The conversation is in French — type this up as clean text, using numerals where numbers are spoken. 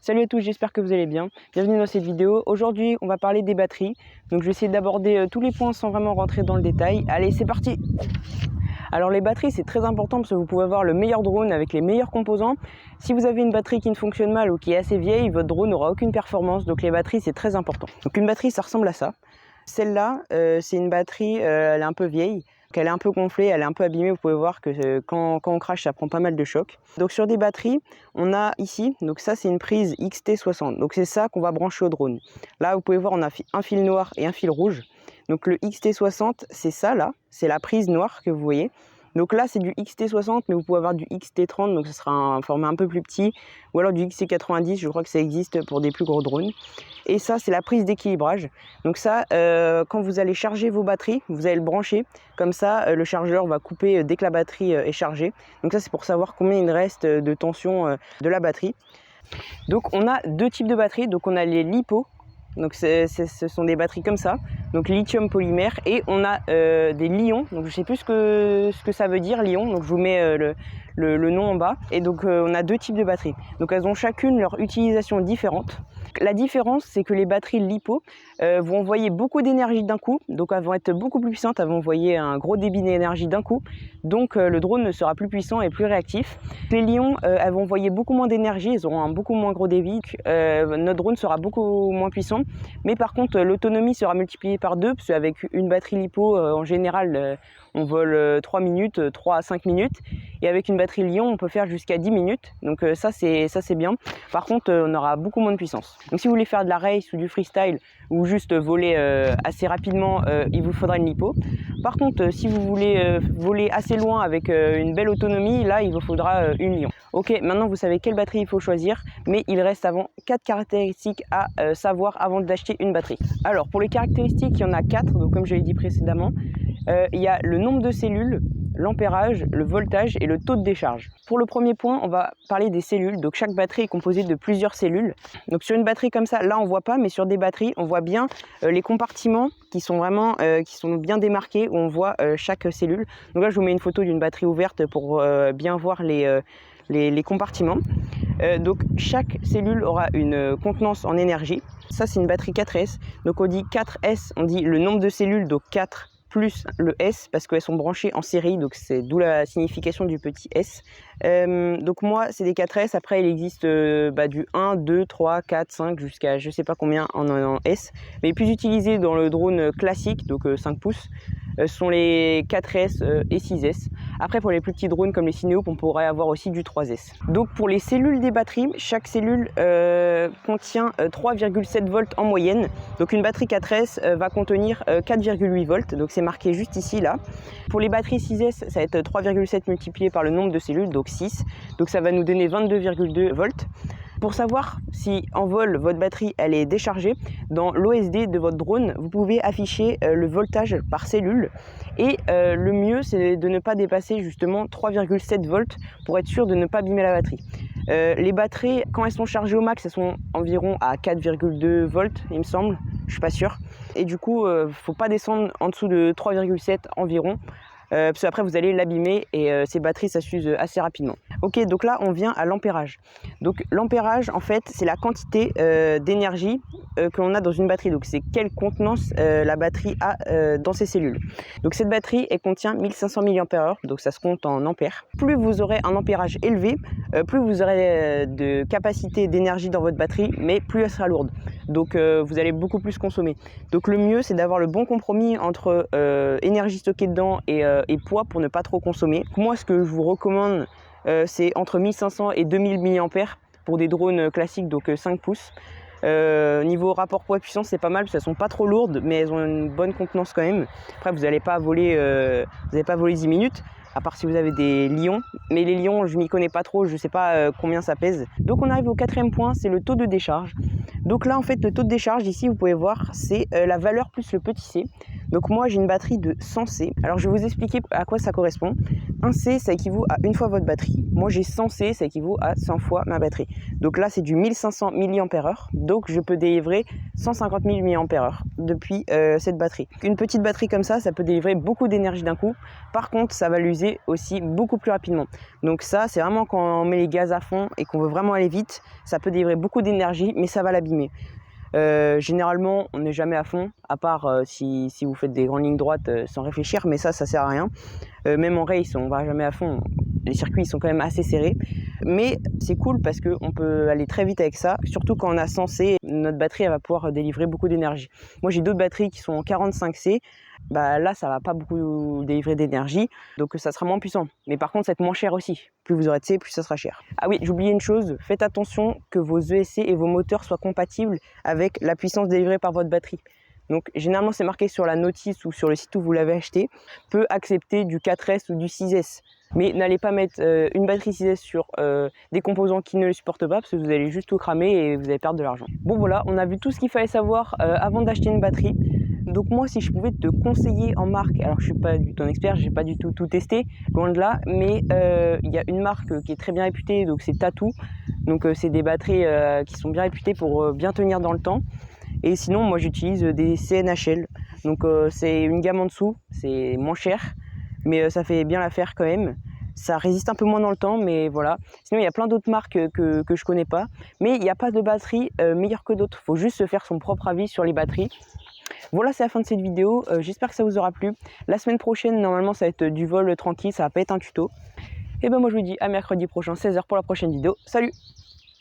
Salut à tous, j'espère que vous allez bien. Bienvenue dans cette vidéo. Aujourd'hui, on va parler des batteries. Donc je vais essayer d'aborder tous les points sans vraiment rentrer dans le détail. Allez, c'est parti! Alors les batteries, c'est très important parce que vous pouvez avoir le meilleur drone avec les meilleurs composants. Si vous avez une batterie qui ne fonctionne mal ou qui est assez vieille, votre drone n'aura aucune performance. Donc les batteries, c'est très important. Donc une batterie, ça ressemble à ça. Celle-là, c'est une batterie, elle est un peu vieille. Elle est un peu gonflée, elle est un peu abîmée. Vous pouvez voir que quand on crache, ça prend pas mal de chocs. Donc sur des batteries, on a ici, donc ça c'est une prise XT60. Donc c'est ça qu'on va brancher au drone. Là, vous pouvez voir, on a un fil noir et un fil rouge. Donc le XT60, c'est ça là, c'est la prise noire que vous voyez. Donc là, c'est du XT60, mais vous pouvez avoir du XT30, donc ce sera un format un peu plus petit, ou alors du XT90, je crois que ça existe pour des plus gros drones. Et ça, c'est la prise d'équilibrage. Donc ça, quand vous allez charger vos batteries, vous allez le brancher. Comme ça, le chargeur va couper dès que la batterie est chargée. Donc ça, c'est pour savoir combien il reste de tension de la batterie. Donc on a deux types de batteries. Donc on a les LiPo. Donc ce sont des batteries comme ça, donc lithium polymère, et on a des Li-ion. Donc je sais plus ce que ça veut dire Li-ion, donc je vous mets le nom en bas. Et donc on a deux types de batteries, donc elles ont chacune leur utilisation différente. La différence, c'est que les batteries LiPo vont envoyer beaucoup d'énergie d'un coup, donc elles vont être beaucoup plus puissantes, elles vont envoyer un gros débit d'énergie d'un coup, donc le drone sera plus puissant et plus réactif. Les Li-ion, elles vont envoyer beaucoup moins d'énergie, elles auront un beaucoup moins gros débit, notre drone sera beaucoup moins puissant, mais par contre l'autonomie sera multipliée par 2, parce qu'avec une batterie LiPo, en général, on vole 3 minutes, 3 à 5 minutes, et avec une batterie Li-ion, on peut faire jusqu'à 10 minutes, donc ça c'est bien. Par contre, on aura beaucoup moins de puissance. Donc si vous voulez faire de la race ou du freestyle, ou juste voler assez rapidement, il vous faudra une LiPo. Par contre, si vous voulez voler assez loin avec une belle autonomie, là il vous faudra une Li-ion. Ok, maintenant vous savez quelle batterie il faut choisir, mais il reste avant 4 caractéristiques à savoir avant d'acheter une batterie. Alors pour les caractéristiques, il y en a 4, donc comme je l'ai dit précédemment. Il y a le nombre de cellules, l'ampérage, le voltage et le taux de décharge. Pour le premier point, on va parler des cellules. Donc chaque batterie est composée de plusieurs cellules. Donc sur une batterie comme ça, là on voit pas, mais sur des batteries, on voit bien les compartiments qui sont vraiment bien démarqués, où on voit chaque cellule. Donc là je vous mets une photo d'une batterie ouverte pour bien voir les compartiments. Donc chaque cellule aura une contenance en énergie. Ça c'est une batterie 4S. Donc on dit 4S, on dit le nombre de cellules, donc 4 plus le S, parce qu'elles sont branchées en série, donc c'est d'où la signification du petit S. Donc moi c'est des 4S, après il existe du 1, 2, 3, 4, 5 jusqu'à je sais pas combien en S, mais les plus utilisés dans le drone classique, donc 5 pouces, sont les 4S et 6S. Après pour les plus petits drones comme les Cineop, on pourrait avoir aussi du 3S. Donc pour les cellules des batteries, chaque cellule contient 3,7 volts en moyenne. Donc une batterie 4S va contenir 4,8 volts, donc c'est marqué juste ici là. Pour les batteries 6S, ça va être 3,7 multiplié par le nombre de cellules, donc 6. Donc ça va nous donner 22,2 volts. Pour savoir si en vol votre batterie elle est déchargée, dans l'OSD de votre drone, vous pouvez afficher le voltage par cellule, et le mieux c'est de ne pas dépasser justement 3,7 volts pour être sûr de ne pas abîmer la batterie. Les batteries, quand elles sont chargées au max, elles sont environ à 4,2 volts il me semble, je suis pas sûr, et du coup faut pas descendre en dessous de 3,7 environ. Parce qu'après vous allez l'abîmer et ces batteries ça s'use assez rapidement. Ok, donc là on vient à l'ampérage. Donc l'ampérage en fait c'est la quantité d'énergie que l'on a dans une batterie. Donc c'est quelle contenance la batterie a dans ses cellules. Donc cette batterie elle contient 1500 mAh, donc ça se compte en ampères. Plus vous aurez un ampérage élevé, plus vous aurez de capacité d'énergie dans votre batterie, mais plus elle sera lourde. Donc vous allez beaucoup plus consommer. Donc le mieux c'est d'avoir le bon compromis entre énergie stockée dedans et poids pour ne pas trop consommer. Moi ce que je vous recommande c'est entre 1500 et 2000 mAh pour des drones classiques, donc 5 pouces. Niveau rapport poids-puissance c'est pas mal parce qu'elles sont pas trop lourdes, mais elles ont une bonne contenance quand même. Après vous n'allez pas voler 10 minutes, à part si vous avez des Li-ion, mais les Li-ion je m'y connais pas trop, je sais pas combien ça pèse. Donc on arrive au quatrième point, c'est le taux de décharge. Donc là en fait le taux de décharge ici vous pouvez voir c'est la valeur plus le petit c. Donc moi j'ai une batterie de 100 C. Alors je vais vous expliquer à quoi ça correspond. 1 C ça équivaut à une fois votre batterie. Moi j'ai 100 C, ça équivaut à 100 fois ma batterie. Donc là c'est du 1500 mAh. Donc je peux délivrer 150 000 mAh depuis cette batterie. Une petite batterie comme ça peut délivrer beaucoup d'énergie d'un coup. Par contre ça va l'user aussi beaucoup plus rapidement. Donc ça c'est vraiment quand on met les gaz à fond et qu'on veut vraiment aller vite, ça peut délivrer beaucoup d'énergie mais ça va l'abîmer. Généralement on n'est jamais à fond, à part si vous faites des grandes lignes droites sans réfléchir, mais ça sert à rien. Même en race on va jamais à fond, les circuits sont quand même assez serrés, mais c'est cool parce qu'on peut aller très vite avec ça, surtout quand on a 100 C, notre batterie elle va pouvoir délivrer beaucoup d'énergie. Moi j'ai d'autres batteries qui sont en 45 C, bah là ça va pas beaucoup délivrer d'énergie, donc ça sera moins puissant, mais par contre ça va être moins cher aussi. Plus vous aurez de C, plus ça sera cher. Ah oui, j'ai oublié une chose, faites attention que vos ESC et vos moteurs soient compatibles avec la puissance délivrée par votre batterie. Donc généralement c'est marqué sur la notice ou sur le site où vous l'avez acheté, peut accepter du 4S ou du 6S. Mais n'allez pas mettre une batterie 6S sur des composants qui ne le supportent pas, parce que vous allez juste tout cramer et vous allez perdre de l'argent. Bon voilà, on a vu tout ce qu'il fallait savoir avant d'acheter une batterie. Donc moi si je pouvais te conseiller en marque, alors je suis pas du tout un expert, j'ai pas du tout testé, loin de là, mais il y a une marque qui est très bien réputée, donc c'est Tattoo. Donc c'est des batteries qui sont bien réputées pour bien tenir dans le temps. Et sinon moi j'utilise des CNHL, donc c'est une gamme en dessous, c'est moins cher, mais ça fait bien l'affaire quand même. Ça résiste un peu moins dans le temps, mais voilà. Sinon il y a plein d'autres marques que je connais pas, mais il n'y a pas de batterie meilleure que d'autres, il faut juste se faire son propre avis sur les batteries. Voilà, c'est la fin de cette vidéo, j'espère que ça vous aura plu. La semaine prochaine normalement ça va être du vol tranquille, ça va pas être un tuto. Et ben moi je vous dis à mercredi prochain 16h pour la prochaine vidéo, salut!